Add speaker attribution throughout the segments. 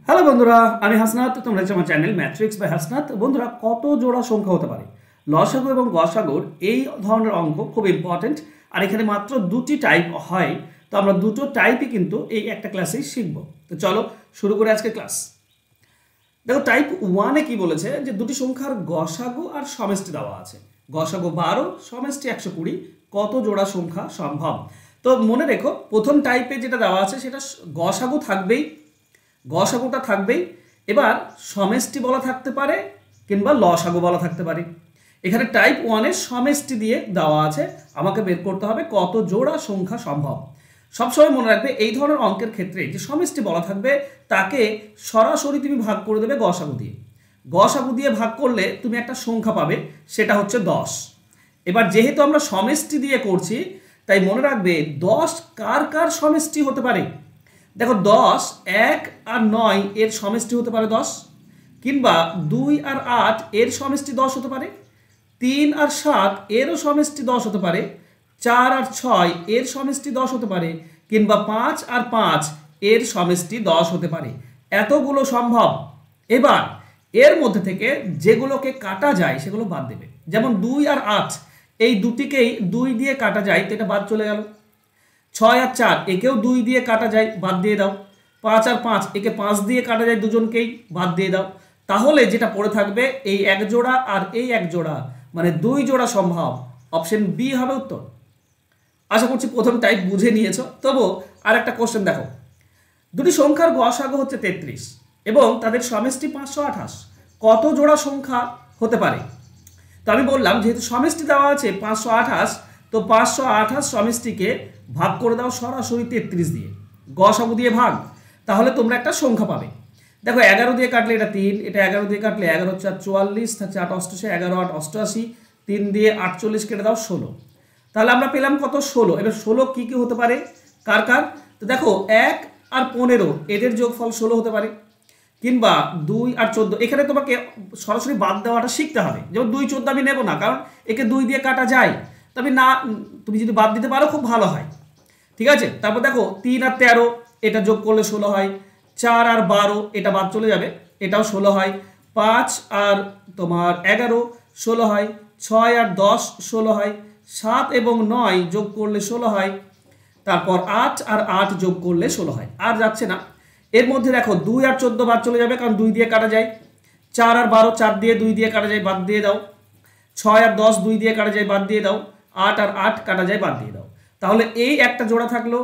Speaker 1: Hello বন্ধুরা, আমি হাসনাত। তোমরা আমার চ্যানেল ম্যাট্রিক্স বাই হাসনাত। বন্ধুরা, কত জোড়া সংখ্যা হতে পারে? লসাগু এবং গসাগুর এই ধরনের অঙ্ক খুব ইম্পর্টেন্ট। আর এখানে মাত্র দুটি টাইপ হয়, তো আমরা দুটো টাইপই কিন্তু এই একটা ক্লাসেই শিখব। তো চলো শুরু করে আজকে ক্লাস। দেখো, টাইপ ওয়ানে কি বলেছে যে দুটি সংখ্যার গসাগু আর সমষ্টি দেওয়া আছে। গসাগু 12, সমষ্টি 120, কত জোড়া সংখ্যা সম্ভব? তো মনে রেখো, প্রথম টাইপে যেটা দেওয়া আছে সেটা গসাগু থাকবেই, গসাগুটা থাকবেই। এবার সমষ্টি বলা থাকতে পারে কিংবা লসাগু বলা থাকতে পারে। এখানে টাইপ ওয়ানের সমষ্টি দিয়ে দেওয়া আছে, আমাকে বের করতে হবে কত জোড়া সংখ্যা সম্ভব। সবসময় মনে রাখবে, এই ধরনের অঙ্কের ক্ষেত্রে যে সমষ্টি বলা থাকবে তাকে সরাসরি তুমি ভাগ করে দেবে গসাগু দিয়ে। গসাগু দিয়ে ভাগ করলে তুমি একটা সংখ্যা পাবে, সেটা হচ্ছে 10। এবার যেহেতু আমরা সমষ্টি দিয়ে করছি, তাই মনে রাখবে 10 কার কার সমষ্টি হতে পারে। দেখো, 10 1 আর 9 এর সমষ্টি হতে পারে 10, কিংবা 2 আর 8 এর সমষ্টি 10 হতে পারে, 3 আর 7 এরও সমষ্টি 10 হতে পারে, 4 আর 6 এর সমষ্টি 10 হতে পারে, কিংবা 5 আর 5 এর সমষ্টি 10 হতে পারে। এতগুলো সম্ভব। এবার এর মধ্যে থেকে যেগুলোকে কাটা যায় সেগুলো বাদ দেবে। যেমন 2 আর 8 এই দুটিকেই 2 দিয়ে কাটা যায়, তো এটা বাদ চলে গেল। 6 আর 4 একেও 2 দিয়ে কাটা যায়, বাদ দিয়ে দাও। 5 আর 5 একে 5 দিয়ে কাটা যায়, দুজনকেই বাদ দিয়ে দাও। তাহলে যেটা পড়ে থাকবে এই এক জোড়া আর এই এক জোড়া, মানে 2 জোড়া সম্ভব। অপশন বি হবে উত্তর। আশা করছি প্রথম টাইপ বুঝে নিয়েছো। তবু আর একটা কোশ্চেন দেখো, দুটি সংখ্যার গসাগু হচ্ছে 33 এবং তাদের সমষ্টি 528, কত জোড়া সংখ্যা হতে পারে? তো আমি বললাম, যেহেতু সমষ্টি দেওয়া আছে 528, তো 528 সমষ্টিকে ভাগ করে দাও সরাসরি 33 দিয়ে, গসাগু দিয়ে ভাগ, তাহলে তোমরা একটা সংখ্যা পাবে। দেখো, 11 দিয়ে কাটলে এটা 3, এটা 11 দিয়ে কাটলে 11 4 44, থাকছে 8 88, 11 8 88, 3 দিয়ে 48 কেটে দাও 16। তাহলে আমরা পেলাম কত? 16। এবার 16 কি কি হতে পারে, কার কার? তো দেখো, 1 আর 15 এদের যোগফল 16 হতে পারে, কিংবা 2 আর 14। এখানে তোমাকে সরাসরি বাদ দেওয়াটা শিখতে হবে। যেমন 2 14 আমি নেব না, কারণ একে 2 দিয়ে কাটা যায়, তবে না, তুমি যদি বাদ দিতে পারো খুব ভালো হয়। ঠিক আছে। তারপর দেখো, 3 আর 13 এটা যোগ করলে 16 হয়, 4 আর 12 এটা বাদ চলে যাবে, এটাও 16 হয়, 5 আর তোমার 11 16 হয়, 6 আর 10 16 হয়, 7 এবং 9 যোগ করলে 16 হয়, তারপর 8 আর 8 যোগ করলে 16 হয়। আর যাচ্ছে না। এর মধ্যে দেখো, 2 আর 14 বাদ চলে যাবে, কারণ 2 দিয়ে কাটা যায়। 4 আর 12 4 দিয়ে 2 দিয়ে কাটা যায়, বাদ দিয়ে দাও। 6 আর 10 2 দিয়ে কাটা যায়, বাদ দিয়ে দাও। 8 আর 8 কাটা যায়, বাদ দিয়ে দাও। তাহলে এই একটা জোড়া থাকলো,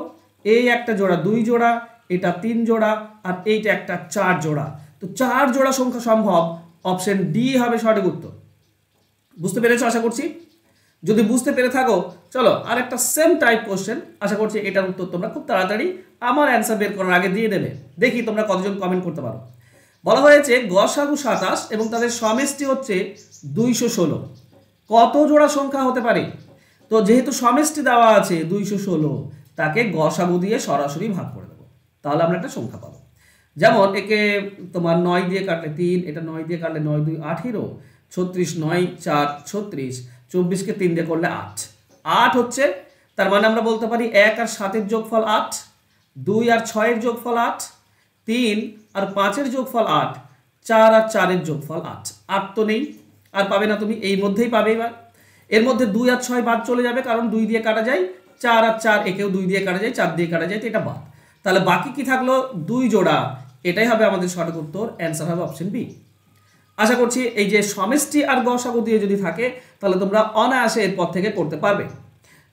Speaker 1: এই একটা জোড়া 2 জোড়া, এটা 3 জোড়া, আর এইটা একটা 4 জোড়া। তো 4 জোড়া সংখ্যা সম্ভব। অপশন ডি হবে সঠিক উত্তর। বুঝতে পেরেছো আশা করছি? যদি বুঝতে পেরে থাকো, চলো আর একটা সেম টাইপ কোশ্চেন। আশা করছি এটার উত্তর তোমরা খুব তাড়াতাড়ি আমার অ্যান্সার বের করার আগে দিয়ে দেবে। দেখি তোমরা কতজন কমেন্ট করতে পারো। বলা হয়েছে গসাগু 27 এবং তাদের সমষ্টি হচ্ছে 216, কত জোড়া সংখ্যা হতে পারে? তো যেহেতু সমষ্টি দেওয়া আছে 216, তাকে গসাগু দিয়ে সরাসরি ভাগ করে দেবো, তাহলে আমরা একটা সংখ্যা পাবো। যেমন একে তোমার 9 দিয়ে কাটলে 3, এটা 9 দিয়ে কাটলে 9 2 18, 36 9 4 36, 24কে 3 দিয়ে করলে 8 8 হচ্ছে। তার মানে আমরা বলতে পারি 1 আর 7-এর যোগফল 8, 2 আর 6-এর যোগফল 8, 3 আর 5-এর যোগফল 8, 4 আর 4-এর যোগফল 8। 8 তো নেই, আর পাবে না তুমি, এই মধ্যেই পাবে। এবার এর মধ্যে 2 আর 6 বাদ চলে যাবে, কারণ 2 দিয়ে কাটা যায়। 4 আর 4 একেও 2 দিয়ে কাটা যায়, 4 দিয়ে কাটা যায়, তো এটা বাদ। তাহলে বাকি কি থাকলো? 2 জোড়া। এটাই হবে আমাদের সঠিক উত্তর। অ্যান্সার হবে অপশন বি। আশা করছি এই যে সমষ্টি আর গসাগু দিয়ে যদি থাকে, তাহলে তোমরা অনায়াসে এরপর থেকে করতে পারবে।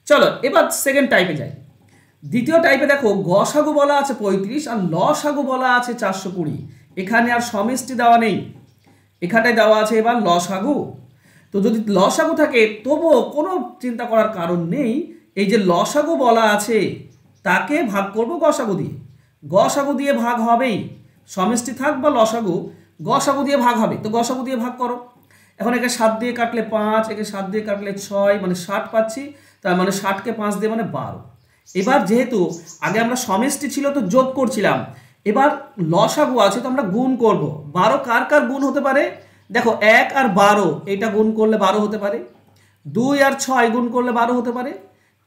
Speaker 1: চলো এবার সেকেন্ড টাইপে যাই। দ্বিতীয় টাইপে দেখো, গসাগু বলা আছে 35 আর লসাগু বলা আছে 420। এখানে আর সমষ্টি দেওয়া নেই, এখানটায় দেওয়া আছে এবার লসাগু। তো যদি লসাগু থাকে, তবুও কোনো চিন্তা করার কারণ নেই। এই যে লসাগু বলা আছে, তাকে ভাগ করব গসাগু দিয়ে। গসাগু দিয়ে ভাগ হবেই, সমষ্টি থাক বা লসাগু, গসাগু দিয়ে ভাগ হবে। তো গসাগু দিয়ে ভাগ করো। এখন একে 7 দিয়ে কাটলে 5, একে 7 দিয়ে কাটলে 6, মানে 60 পাচ্ছি। তার মানে 60কে 5 দিয়ে মানে 12। এবার যেহেতু আগে আমরা সমষ্টি ছিল তো যোগ করছিলাম, এবার লসাগু আছে তো আমরা গুণ করব। 12 কার কার গুণ হতে পারে? দেখো, 1 আর 12 এটা গুণ করলে 12 হতে পারে, 2 আর 6 গুণ করলে 12 হতে পারে,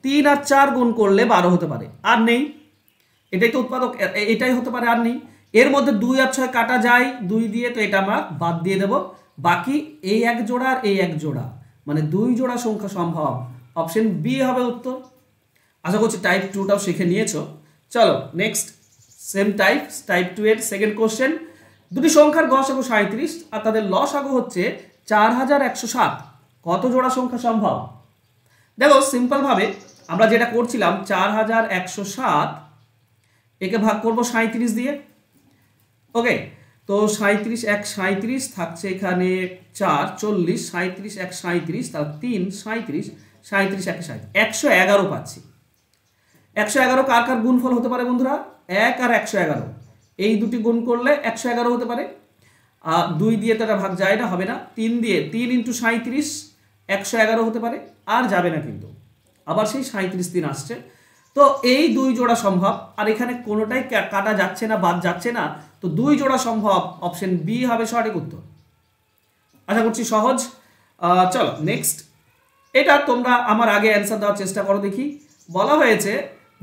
Speaker 1: 3 আর 4 গুণ করলে 12 হতে পারে। আর নেই, এটাই তো উৎপাদক, এটাই হতে পারে, আর নেই। এর মধ্যে 2 আর 6 কাটা যায় 2 দিয়ে, তো এটা আমরা বাদ দিয়ে দেব। বাকি এই এক জোড়া আর এই এক জোড়া, মানে 2 জোড়া সংখ্যা সম্ভব। অপশন বি হবে উত্তর। আশা করছি টাইপ 2টাও শিখে নিয়েছো। চলো নেক্সট সেম টাইপ 2 এর সেকেন্ড কোশ্চেন। দুটি সংখ্যার গসাগু 37 আর তাদের লসাগু হচ্ছে 4107। কত জোড়া সংখ্যা সম্ভব? দেখো সিম্পল ভাবে আমরা যেটা করছিলাম, 4107 একে ভাগ করব 37 দিয়ে। ওকে, তো 37 1 37 থাকছে এখানে 4 40, 37 1 37, তার 3 37, 37 1 37, 111 পাচ্ছি। 111 কার কার গুণফল হতে পারে বন্ধুরা? 1 আর 111, এই দুটি গুণ করলে 111 হতে পারে। 2 দিয়ে তো এটা ভাগ যায় না, হবে না। 3 দিয়ে 3 × 37 111 হতে পারে, আর যাবে না কিন্তু, আবার সেই 37 দিন আসছে। তো এই 2 জোড়া সম্ভব, আর এখানে কোনোটাই কাটা যাচ্ছে না, বাদ যাচ্ছে না, তো 2 জোড়া সম্ভব। অপশন বি হবে সঠিক উত্তর। আশা করছি সহজ। চলো নেক্সট, এটা তোমরা আমার আগে অ্যান্সার দেওয়ার চেষ্টা করো দেখি। বলা হয়েছে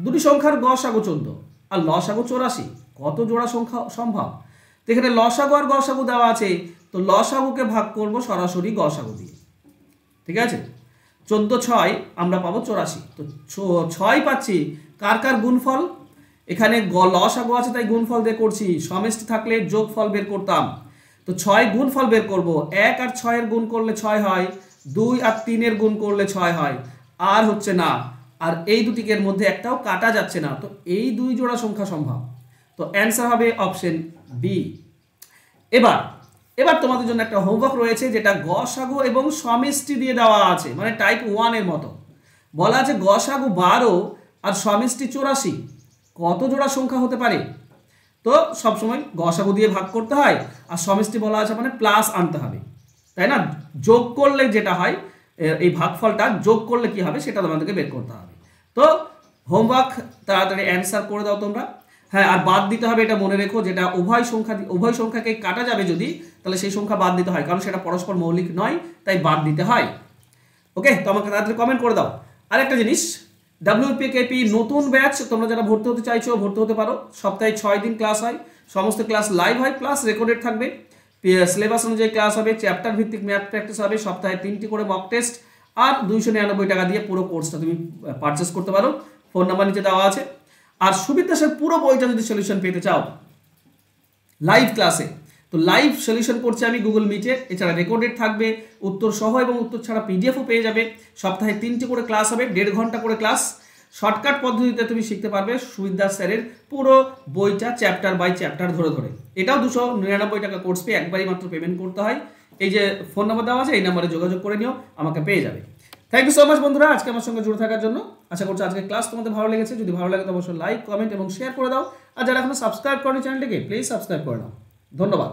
Speaker 1: দুটি সংখ্যার গসাগু 14 আর লসাগু 84, কত জোড়া সংখ্যা সম্ভব? তো এখানে লসাগু আর গসাগু দেওয়া আছে, তো লসাগুকে ভাগ করব সরাসরি গসাগু দিয়ে। ঠিক আছে, 14 6 আমরা পাবো 84, তো 6 পাচ্ছি। কার কার গুণফল? এখানে লসাগু আছে তাই গুণফল দিয়ে করছি, সমষ্টি থাকলে যোগফল বের করতাম। তো 6 গুণফল বের করব, 1 আর 6 এর গুণ করলে 6 হয়, 2 আর 3 এর গুণ করলে 6 হয়, আর হচ্ছে না। আর এই দুটিকের মধ্যে একটাও কাটা যাচ্ছে না, তো এই 2 জোড়া সংখ্যা সম্ভব। তো অ্যান্সার হবে অপশন বি। এবার তোমাদের জন্য একটা হোমওয়ার্ক রয়েছে, যেটা গসাগু এবং সমষ্টি দিয়ে দেওয়া আছে, মানে টাইপ 1 এর মতো। বলা আছে গসাগু 12 আর সমষ্টি 84, কত জোড়া সংখ্যা হতে পারে? তো সবসময় গসাগু দিয়ে ভাগ করতে হয়, আর সমষ্টি বলা আছে মানে প্লাস আনতে হবে, তাই না? যোগ করলে যেটা হয়, এই ভাগফলটা যোগ করলে কি হবে সেটা তোমাদেরকে বের করতে হবে। তো হোমওয়ার্ক তাড়াতাড়ি অ্যান্সার করে দাও তোমরা। হ্যাঁ, আর বাদ দিতে হবে, এটা মনে রেখো, যেটা উভয় সংখ্যাকে কাটা যাবে যদি, তাহলে সেই সংখ্যা বাদ দিতে হয়, কারণ সেটা পরস্পর মৌলিক নয়, তাই বাদ দিতে হয়। ওকে, তো আমাকে তাড়াতাড়ি কমেন্ট করে দাও। আরেকটা জিনিস, WPKP নতুন ব্যাচ, তোমরা যারা ভর্তি হতে চাইছো ভর্তি হতে পারো। সপ্তাহে 6 দিন ক্লাস হয়, সমস্ত ক্লাস লাইভ হয়, প্লাস রেকর্ডেড থাকবে। সিলেবাস অনুযায়ী ক্লাস হবে, চ্যাপ্টার ভিত্তিক ম্যাথ প্র্যাকটিস হবে, সপ্তাহে 3টি করে মক টেস্ট, আর 299 টাকা দিয়ে পুরো কোর্সটা তুমি পারচেস করতে পারো। ফোন নাম্বার নিচে দেওয়া আছে। আর সুবিধ দাসের পুরো বইটা যদি সলিউশন পেতে চাও লাইভ ক্লাসে, তো লাইভ সলিউশন করছি আমি গুগল মিটে, এছাড়া রেকর্ডেড থাকবে, উত্তর সহ এবং উত্তর ছাড়া পিডিএফও পেয়ে যাবে। সপ্তাহে 3টি করে ক্লাস হবে, 1.5 ঘন্টা করে ক্লাস। শর্টকাট পদ্ধতিতে তুমি শিখতে পারবে সুবিধ দাস স্যারের পুরো বইটা চ্যাপ্টার বাই চ্যাপ্টার ধরে ধরে। এটাও 299 টাকা কোর্স পেয়ে একবারই মাত্র পেমেন্ট করতে হয়। এই যে ফোন নাম্বার দেওয়া আছে, এই নাম্বারে যোগাযোগ করে নিও, আমাকে পেয়ে যাবে। থ্যাংক ইউ সো মাচ বন্ধুরা আজকে আমার সঙ্গে জুড়ে থাকার জন্য। আশা করছি আজকে ক্লাস তোমাদের ভালো লেগেছে। যদি ভালো লাগে তো অবশ্যই লাইক, কমেন্ট এবং শেয়ার করে দাও। আর যারা এখনো সাবস্ক্রাইব করেনি চ্যানেলটিকে, প্লিজ সাবস্ক্রাইব করে নাও। ধন্যবাদ।